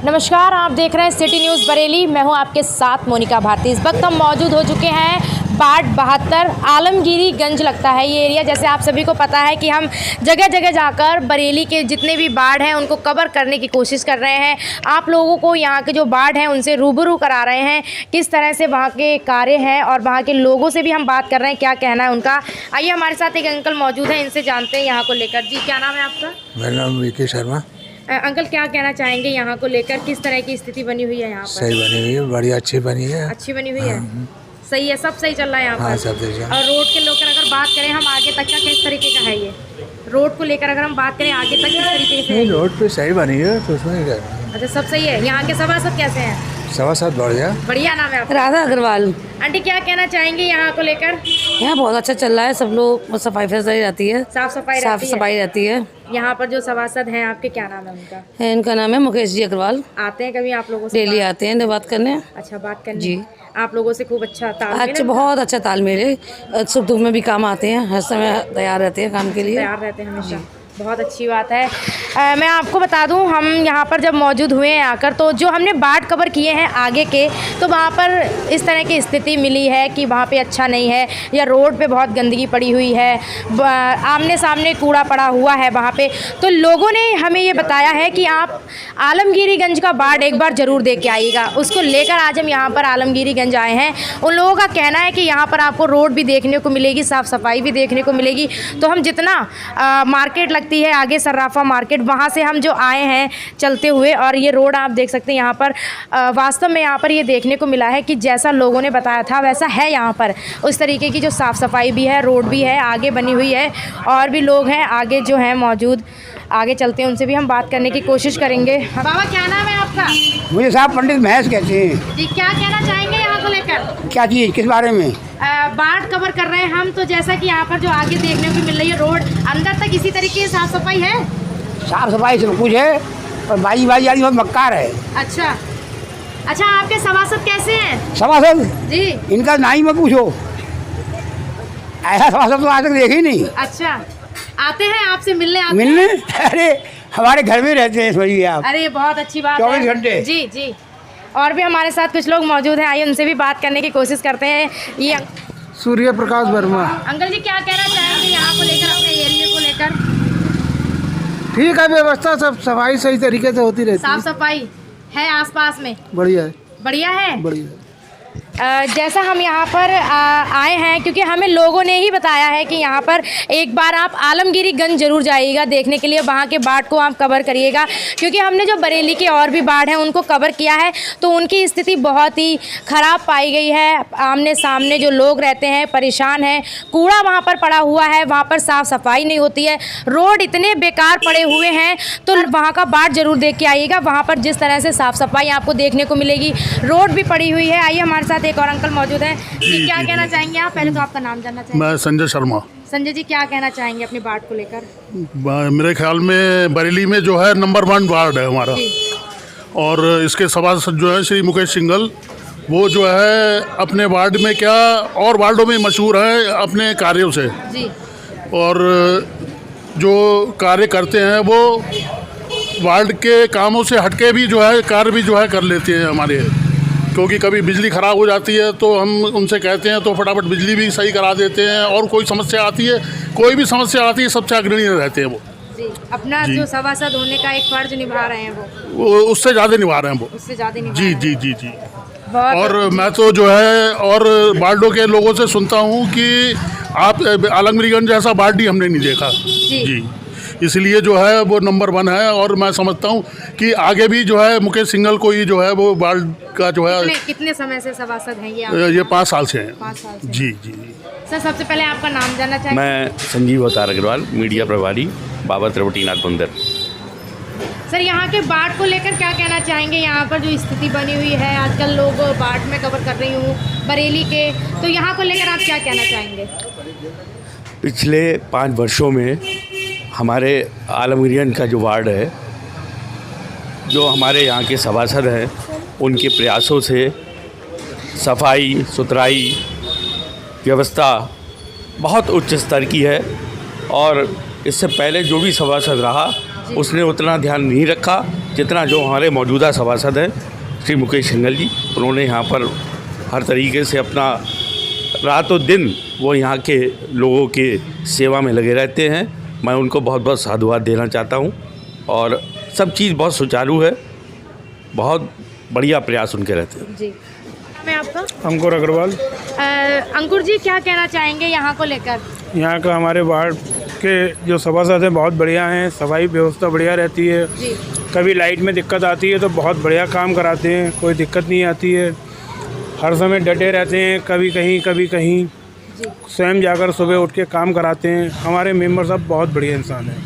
नमस्कार, आप देख रहे हैं सिटी न्यूज़ बरेली। मैं हूं आपके साथ मोनिका भारती। इस वक्त हम मौजूद हो चुके हैं वार्ड 72 आलमगीरी गंज लगता है ये एरिया। जैसे आप सभी को पता है कि हम जगह जगह जाकर बरेली के जितने भी वार्ड हैं उनको कवर करने की कोशिश कर रहे हैं। आप लोगों को यहाँ के जो वार्ड हैं उनसे रूबरू करा रहे हैं, किस तरह से वहाँ के कार्य हैं और वहाँ के लोगों से भी हम बात कर रहे हैं, क्या कहना है उनका। आइए, हमारे साथ एक अंकल मौजूद हैं, इनसे जानते हैं यहाँ को लेकर। जी, क्या नाम है आपका? मेरा नाम विकी शर्मा। अंकल, क्या कहना चाहेंगे यहाँ को लेकर, किस तरह की स्थिति बनी हुई है यहाँ पर? सही बनी हुई है, बढ़िया अच्छी बनी है। अच्छी बनी हुई है, सही है, सब सही चल रहा है यहाँ पर। हाँ, सब सही। और रोड के लेकर अगर बात करें हम आगे तक का, किस तरीके का है ये रोड को लेकर अगर हम बात करें आगे तक, किस तरीके से? रोड पे सही बनी है, तो उसमें क्या? अच्छा, सब सही है। यहाँ के सभासद कैसे हैं? सभासद बढ़िया। बढ़िया। नाम है आपका? राधा अग्रवाल। आंटी, क्या कहना चाहेंगे यहाँ को लेकर? यहाँ बहुत अच्छा चल रहा है, सब लोग सफाई फैसलाई रहती है, साफ सफाई रहती है। यहाँ पर जो सभासद हैं आपके, क्या नाम है उनका? इनका नाम है मुकेश जी अग्रवाल। आते हैं कभी आप लोगों से? डेली आते हैं बात करने। अच्छा, बात करने जी। आप लोगों से खूब अच्छा तालमेल? अच्छा, बहुत अच्छा तालमेल है। सुख दुख में भी काम आते हैं, हर समय तैयार रहते हैं काम के लिए। तैयार रहते हैं हमेशा, बहुत अच्छी बात है। मैं आपको बता दूं, हम यहाँ पर जब मौजूद हुए हैं आकर, तो जो हमने वार्ड कवर किए हैं आगे के, तो वहाँ पर इस तरह की स्थिति मिली है कि वहाँ पे अच्छा नहीं है, या रोड पे बहुत गंदगी पड़ी हुई है, आमने सामने कूड़ा पड़ा हुआ है वहाँ पे। तो लोगों ने हमें ये बताया है कि आप आलमगीरीगंज का वार्ड एक बार ज़रूर देख के आइएगा। उसको लेकर आज हम यहाँ पर आलमगीरीगंज आए हैं। उन लोगों का कहना है कि यहाँ पर आपको रोड भी देखने को मिलेगी, साफ़ सफाई भी देखने को मिलेगी। तो हम जितना मार्केट लगती है आगे सर्राफा मार्केट, वहाँ से हम जो आए हैं चलते हुए, और ये रोड आप देख सकते हैं यहाँ पर वास्तव में यहाँ पर ये देखने को मिला है कि जैसा लोगों ने बताया था वैसा है यहाँ पर। उस तरीके की जो साफ़ सफाई भी है, रोड भी है, आगे बनी हुई है, और भी लोग हैं आगे जो हैं मौजूद। आगे चलते हैं, उनसे भी हम बात करने की कोशिश करेंगे। बाबा, क्या नाम है आपका? मुझे साहब पंडित महेश कहते हैं। जी, क्या कहना चाहेंगे यहाँ को लेकर? क्या चीज़, किस बारे में? वार्ड कवर कर रहे हैं हम, तो जैसा कि यहाँ पर जो आगे देखने को मिल रही है रोड, अंदर तक इसी तरीके की साफ सफाई है? साफ सफाई सब कुछ है, पर बाई आदमी बहुत मक्कार है। अच्छा, आपके सभासद कैसे हैं? सभासद जी, इनका ना ही मत पूछो, ऐसा सभासद तो आज तक देखे ही नहीं। अच्छा, आते हैं आपसे मिलने? मिलने? अरे हमारे घर में रहते हैं, समझिए आप। अरे, बहुत अच्छी बात है। 24 घंटे। जी जी। और भी हमारे साथ कुछ लोग मौजूद हैं, आइए उनसे भी बात करने की कोशिश करते हैं। ये सूर्य प्रकाश वर्मा। अंकल जी, क्या कहना चाहेंगे यहाँ को लेकर, अपने एरिया को लेकर? ठीक है, व्यवस्था सब सफाई सही तरीके से होती रहती है। साफ सफाई है आसपास में? बढ़िया है। बढ़िया है। बढ़िया। जैसा हम यहाँ पर आए हैं, क्योंकि हमें लोगों ने ही बताया है कि यहाँ पर एक बार आप आलमगीरीगंज जरूर जाइएगा देखने के लिए, वहाँ के वार्ड को आप कवर करिएगा। क्योंकि हमने जो बरेली के और भी वार्ड हैं उनको कवर किया है, तो उनकी स्थिति बहुत ही ख़राब पाई गई है। आमने सामने जो लोग रहते हैं परेशान हैं, कूड़ा वहाँ पर पड़ा हुआ है, वहाँ पर साफ़ सफाई नहीं होती है, रोड इतने बेकार पड़े हुए हैं। तो वहाँ का वार्ड जरूर देख के आइएगा, वहाँ पर जिस तरह से साफ़ सफाई आपको देखने को मिलेगी, रोड भी पड़ी हुई है। आइए, हमारे साथ एक और अंकल मौजूद हैं। जी, क्या कहना चाहेंगे आप? पहले तो आपका नाम जानना चाहेंगे। मैं संजय शर्मा। संजय जी, क्या कहना चाहेंगे अपने वार्ड को लेकर? मेरे ख्याल में बरेली में जो है नंबर 1 वार्ड है हमारा, और इसके सभासद जो है श्री मुकेश सिंघल, वो जो है अपने वार्ड में क्या और वार्डों में मशहूर है अपने कार्यों से जी। और जो कार्य करते हैं वो वार्ड के कामों से हटके भी जो है कार्य भी जो है कर लेते हैं हमारे। क्योंकि कभी बिजली ख़राब हो जाती है तो हम उनसे कहते हैं तो फटाफट बिजली भी सही करा देते हैं, और कोई समस्या आती है, कोई भी समस्या आती है, सबसे अग्रणी रहते हैं वो। जी, अपना जो सभासद होने का एक फर्ज निभा रहे हैं वो उससे ज़्यादा निभा रहे हैं वो। उससे ज़्यादा निभा जी रहे हैं। जी जी जी। बहुत और मैं तो जो है और वार्डों के लोगों से सुनता हूँ कि आप आलमगीरीगंज जैसा वार्ड ही हमने नहीं देखा। जी, इसलिए जो है वो नंबर 1 है, और मैं समझता हूँ कि आगे भी जो है मुकेश सिंघल को ही जो है वो वार्ड का जो है। कितने समय से सभासद हैं ये 5 साल से हैं। 5 साल से। जी जी। सर, सबसे पहले आपका नाम जानना चाहेंगे? मैं संजीव अवतार अग्रवाल, मीडिया प्रभारी, बाबा त्रिवटीनाथ बंदर। सर, यहाँ के वार्ड को लेकर क्या कहना चाहेंगे? यहाँ पर जो स्थिति बनी हुई है, आजकल लोग वार्ड में कवर कर रही हूँ बरेली के, तो यहाँ को लेकर आप क्या कहना चाहेंगे? पिछले 5 वर्षों में हमारे आलमगीरीगंज का जो वार्ड है, जो हमारे यहाँ के सभासद हैं, उनके प्रयासों से सफाई सुथराई व्यवस्था बहुत उच्च स्तर की है। और इससे पहले जो भी सभासद रहा उसने उतना ध्यान नहीं रखा जितना जो हमारे मौजूदा सभासद हैं श्री मुकेश सिंघल जी। उन्होंने यहाँ पर हर तरीके से अपना रातों दिन वो यहाँ के लोगों के सेवा में लगे रहते हैं। मैं उनको बहुत बहुत साधुवाद देना चाहता हूँ और सब चीज़ बहुत सुचारू है, बहुत बढ़िया प्रयास उनके रहते हैं। जी, मैं आपका अंकुर अग्रवाल। अंकुर जी, क्या कहना चाहेंगे यहाँ को लेकर? यहाँ का हमारे वार्ड के जो सभासद हैं बहुत बढ़िया हैं, सफाई व्यवस्था बढ़िया रहती है। जी, कभी लाइट में दिक्कत आती है तो बहुत बढ़िया काम कराते हैं, कोई दिक्कत नहीं आती है। हर समय डटे रहते हैं, कभी कहीं स्वयं जाकर सुबह उठ के काम कराते हैं। हमारे मेंबर साहब बहुत बढ़िया इंसान हैं,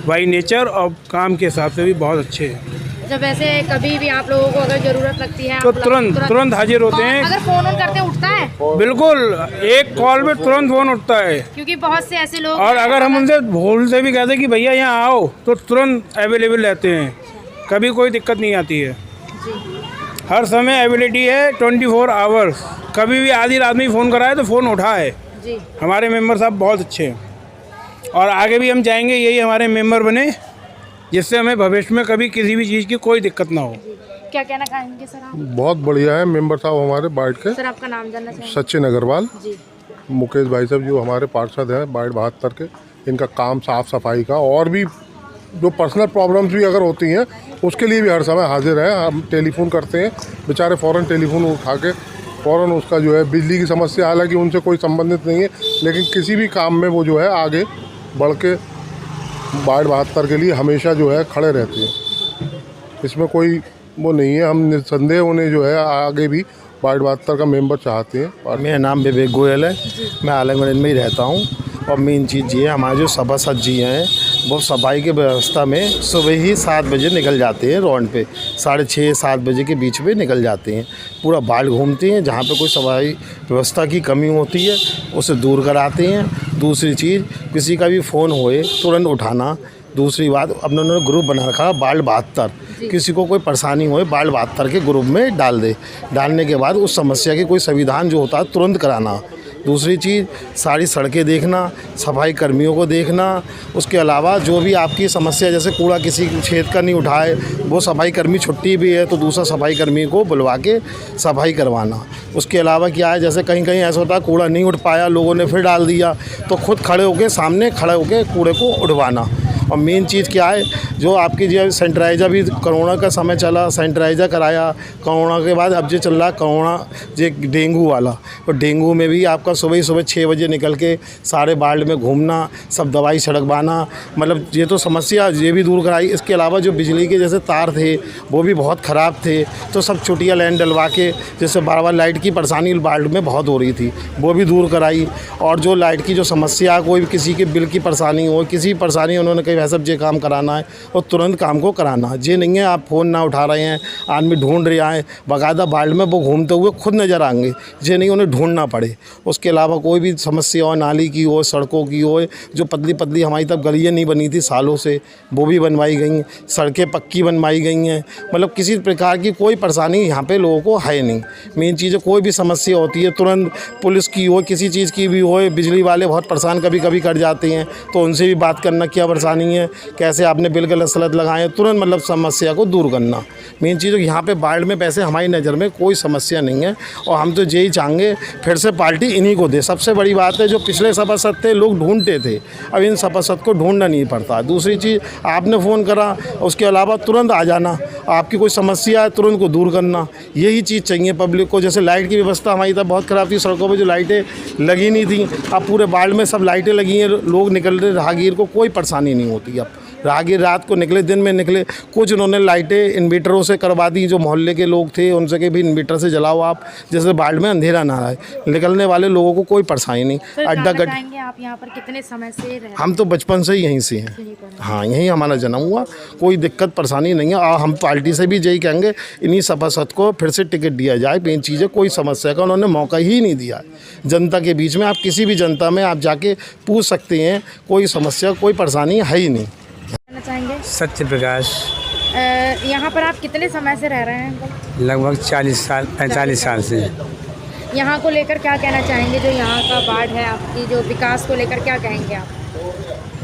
बाई नेचर और काम के हिसाब से भी बहुत अच्छे हैं। जब ऐसे कभी भी आप लोगों को अगर ज़रूरत लगती है तो तुरंत हाजिर होते हैं। अगर फ़ोन ऑन करते उठता है? बिल्कुल, एक कॉल में तुरंत फ़ोन उठता है। क्योंकि बहुत से ऐसे लोग, और अगर हम उनसे भूल से भी कहते कि भैया यहाँ आओ तो तुरंत अवेलेबल रहते हैं, कभी कोई दिक्कत नहीं आती है। हर समय अवेलेबिलिटी है 24 आवर्स। कभी भी आधी रात में फ़ोन कराए तो फ़ोन उठाए। जी, हमारे मेंबर साहब बहुत अच्छे हैं और आगे भी हम चाहेंगे यही हमारे मेंबर बने, जिससे हमें भविष्य में कभी किसी भी चीज़ की कोई दिक्कत ना हो। क्या कहना चाहेंगे सर आप? बहुत बढ़िया है मेंबर साहब हमारे वार्ड के। सर, आपका नाम जानना चाहेंगे? सचिन अग्रवाल। जी, मुकेश भाई साहब जो हमारे पार्षद हैं वार्ड 72 के, इनका काम साफ़ सफाई का और भी जो पर्सनल प्रॉब्लम्स भी अगर होती हैं उसके लिए भी हर समय हाजिर है। हम टेलीफोन करते हैं, बेचारे फ़ौरन टेलीफोन उठा के फ़ौरन उसका जो है बिजली की समस्या, हालांकि उनसे कोई संबंधित नहीं है, लेकिन किसी भी काम में वो जो है आगे बढ़ के वार्ड 72 के लिए हमेशा जो है खड़े रहते हैं। इसमें कोई वो नहीं है, हम निसंदेह उन्हें जो है आगे भी वार्ड 72 का मेंबर चाहते हैं। मेरा नाम विवेक गोयल है, मैं आलमगढ़ में ही रहता हूँ। और मेन चीज़ ये है, हमारे जो सभासद जी हैं वो सफाई की व्यवस्था में सुबह ही 7 बजे निकल जाते हैं राउंड पे, 6:30-7 बजे के बीच में निकल जाते हैं। पूरा वार्ड घूमते हैं, जहाँ पे कोई सफाई व्यवस्था की कमी होती है उसे दूर कराते हैं। दूसरी चीज़, किसी का भी फ़ोन होए तुरंत उठाना। दूसरी बात, अपने उन्होंने ग्रुप बना रखा है वार्ड 72, किसी को कोई परेशानी होए वार्ड 72 के ग्रुप में डाल दे। डालने के बाद उस समस्या के कोई समाधान जो होता है तुरंत कराना। दूसरी चीज़, सारी सड़कें देखना, सफाई कर्मियों को देखना। उसके अलावा जो भी आपकी समस्या, जैसे कूड़ा किसी क्षेत्र का नहीं उठाए, वो सफाई कर्मी छुट्टी भी है तो दूसरा सफाई कर्मी को बुलवा के सफाई करवाना। उसके अलावा क्या है, जैसे कहीं कहीं ऐसा होता है कूड़ा नहीं उठ पाया, लोगों ने फिर डाल दिया, तो खुद खड़े होकर सामने खड़े होकर कूड़े को उठवाना। और मेन चीज़ क्या है, जो आपकी जो सैनिटाइज़र भी कोरोना का समय चला, सैनिटाइज़र कराया। कोरोना के बाद अब जो चल रहा कोरोना जो डेंगू वाला, तो डेंगू में भी आपका सुबह 6 बजे निकल के सारे वार्ड में घूमना, सब दवाई छिड़कवाना, मतलब ये तो समस्या ये भी दूर कराई। इसके अलावा जो बिजली के जैसे तार थे वो भी बहुत ख़राब थे, तो सब चुटिया लाइन डलवा के, जैसे बार लाइट की परेशानी वार्ड में बहुत हो रही थी, वो भी दूर कराई। और जो लाइट की जो समस्या, कोई किसी के बिल की परेशानी हो, किसी परेशानी, उन्होंने कहीं वैसा जो काम कराना है और तुरंत काम को कराना। ये नहीं है आप फ़ोन ना उठा रहे हैं, आदमी ढूंढ रहे हैं, बाकायदा वार्ड में वो घूमते हुए खुद नज़र आएंगे, ये नहीं उन्हें ढूंढना पड़े। उसके अलावा कोई भी समस्या हो, नाली की हो, सड़कों की हो, जो पतली पतली हमारी तब गलियाँ नहीं बनी थी सालों से, वो भी बनवाई गई, सड़कें पक्की बनवाई गई हैं। मतलब किसी प्रकार की कोई परेशानी यहाँ पे लोगों को है नहीं। मेन चीज़ है, कोई भी समस्या होती है तुरंत, पुलिस की हो, किसी चीज़ की भी हो, बिजली वाले बहुत परेशान कभी कभी कर जाते हैं, तो उनसे भी बात करना, क्या परेशानी है, कैसे आपने बिल गलत सलत लगाए, तुरंत मतलब समस्या को दूर करना। मेन चीज़ है यहाँ पे वार्ड में वैसे हमारी नज़र में कोई समस्या नहीं है, और हम तो यही चाहेंगे फिर से पार्टी इन्हीं को दे। सबसे बड़ी बात है, जो पिछले सभासद थे लोग ढूंढते थे, अब इन सभासद को ढूंढना नहीं पड़ता। दूसरी चीज़, आपने फ़ोन करा, उसके अलावा तुरंत आ जाना, आपकी कोई समस्या है तुरंत को दूर करना, यही चीज़ चाहिए पब्लिक को। जैसे लाइट की व्यवस्था हमारी तब बहुत ख़राब थी, सड़कों पर जो लाइटें लगी नहीं थी, अब पूरे वार्ड में सब लाइटें लगी हैं, लोग निकल रहे, राहगीर को कोई परेशानी नहीं होती। अब राहगीर रात को निकले, दिन में निकले, कुछ उन्होंने लाइटें इन्वर्टरों से करवा दी, जो मोहल्ले के लोग थे उनसे कि भी इन्वर्टर से जलाओ आप, जैसे वार्ड में अंधेरा ना रहे, निकलने वाले लोगों को कोई परेशानी नहीं। अड्डा गड्ढा, आप यहाँ पर कितने समय से रह? हम तो बचपन से ही यहीं से हैं, हाँ यहीं हमारा जन्म हुआ, कोई दिक्कत परेशानी नहीं है। और हम पार्टी से भी यही कहेंगे, इन्हीं सभासद को फिर से टिकट दिया जाए। मेन चीज़ है, कोई समस्या का उन्होंने मौका ही नहीं दिया जनता के बीच में। आप किसी भी जनता में आप जाके पूछ सकते हैं, कोई समस्या कोई परेशानी है ही नहीं। चाहेंगे सत्य प्रकाश। यहाँ पर आप कितने समय से रह रहे हैं? लगभग 45 साल से। यहाँ को लेकर क्या कहना चाहेंगे, जो यहाँ का वार्ड है आपकी, जो विकास को लेकर क्या कहेंगे आप?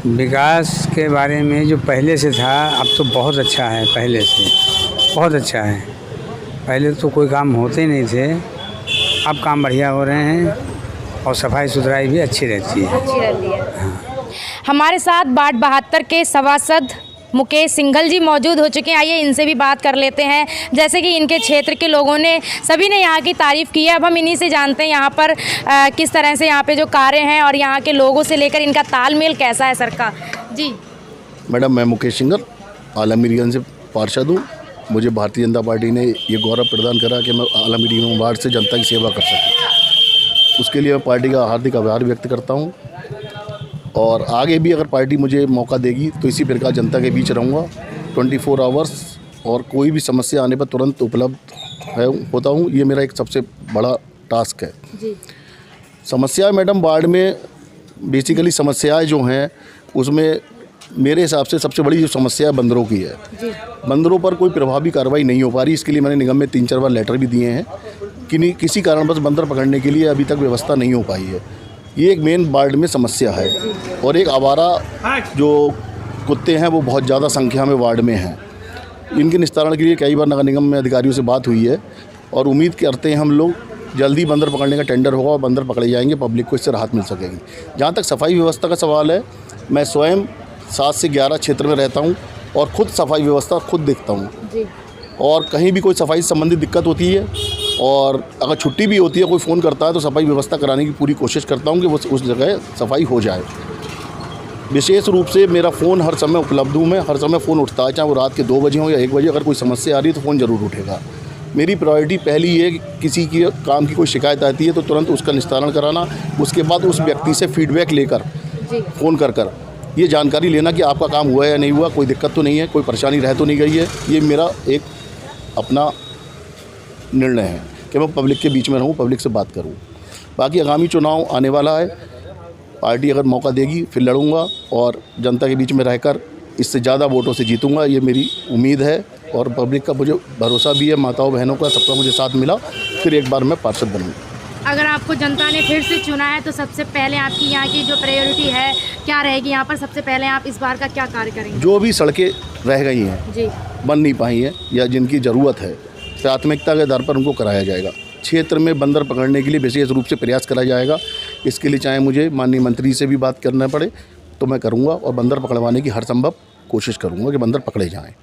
विकास के बारे में जो पहले से था अब तो बहुत अच्छा है, पहले से बहुत अच्छा है। पहले तो कोई काम होते नहीं थे, अब काम बढ़िया हो रहे हैं और सफाई सुथराई भी अच्छी रहती है। अच्छी रहती है। हमारे साथ वार्ड 72 के सभासद मुकेश सिंघल जी मौजूद हो चुके हैं। आइए इनसे भी बात कर लेते हैं। जैसे कि इनके क्षेत्र के लोगों ने सभी ने यहाँ की तारीफ़ की है, अब हम इन्हीं से जानते हैं यहाँ पर किस तरह से यहाँ पे जो कार्य हैं और यहाँ के लोगों से लेकर इनका तालमेल कैसा है सर का। जी मैडम, मैं मुकेश सिंघल आलमगीर से पार्षद हूँ। मुझे भारतीय जनता पार्टी ने ये गौरव प्रदान करा कि मैं आलमगीर वार्ड से जनता की सेवा कर सकूँ। उसके लिए मैं पार्टी का हार्दिक आभार व्यक्त करता हूँ और आगे भी अगर पार्टी मुझे मौका देगी तो इसी प्रकार जनता के बीच रहूँगा 24 आवर्स, और कोई भी समस्या आने पर तुरंत उपलब्ध होता हूँ। ये मेरा एक सबसे बड़ा टास्क है। जी समस्या मैडम वार्ड में बेसिकली समस्याएं जो हैं उसमें मेरे हिसाब से सबसे बड़ी जो समस्या बंदरों की है। जी बंदरों पर कोई प्रभावी कार्रवाई नहीं हो पा रही। इसके लिए मैंने निगम में 3-4 बार लेटर भी दिए हैं कि किसी कारणवश बंदर पकड़ने के लिए अभी तक व्यवस्था नहीं हो पाई है। ये एक मेन वार्ड में समस्या है। और एक आवारा जो कुत्ते हैं वो बहुत ज़्यादा संख्या में वार्ड में हैं। इनके निस्तारण के लिए कई बार नगर निगम में अधिकारियों से बात हुई है और उम्मीद करते हैं हम लोग जल्दी बंदर पकड़ने का टेंडर होगा और बंदर पकड़े जाएंगे, पब्लिक को इससे राहत मिल सकेगी। जहाँ तक सफाई व्यवस्था का सवाल है, मैं स्वयं 7 से 11 क्षेत्र में रहता हूँ और ख़ुद सफाई व्यवस्था खुद देखता हूँ। जी और कहीं भी कोई सफाई संबंधी दिक्कत होती है और अगर छुट्टी भी होती है, कोई फ़ोन करता है तो सफाई व्यवस्था कराने की पूरी कोशिश करता हूँ कि वो उस जगह सफाई हो जाए। विशेष रूप से मेरा फ़ोन हर समय उपलब्ध हूँ। मैं हर समय फ़ोन उठता है, चाहे वो रात के 2 बजे हो या 1 बजे। अगर कोई समस्या आ रही है तो फ़ोन ज़रूर उठेगा। मेरी प्रायोरिटी पहली है कि किसी की काम की कोई शिकायत आती है तो तुरंत उसका निस्तारण कराना। उसके बाद उस व्यक्ति से फीडबैक लेकर फ़ोन कर ये जानकारी लेना कि आपका काम हुआ है या नहीं हुआ, कोई दिक्कत तो नहीं है, कोई परेशानी रह तो नहीं गई है। ये मेरा एक अपना निर्णय है कि मैं पब्लिक के बीच में रहूं, पब्लिक से बात करूं। बाकी आगामी चुनाव आने वाला है, पार्टी अगर मौका देगी फिर लड़ूंगा और जनता के बीच में रहकर इससे ज़्यादा वोटों से जीतूंगा, ये मेरी उम्मीद है। और पब्लिक का मुझे भरोसा भी है, माताओं बहनों का सबका मुझे साथ मिला, फिर एक बार मैं पार्षद बनूँगा। अगर आपको जनता ने फिर से चुना है तो सबसे पहले आपकी यहाँ की जो प्रायोरिटी है क्या रहेगी? यहाँ पर सबसे पहले आप इस बार का क्या कार्य करेंगे? जो भी सड़कें रह गई हैं, जी बन नहीं पाई हैं या जिनकी ज़रूरत है, प्राथमिकता के आधार पर उनको कराया जाएगा। क्षेत्र में बंदर पकड़ने के लिए विशेष रूप से प्रयास करा जाएगा। इसके लिए चाहे मुझे माननीय मंत्री से भी बात करना पड़े तो मैं करूँगा और बंदर पकड़वाने की हर संभव कोशिश करूँगा कि बंदर पकड़े जाएँ।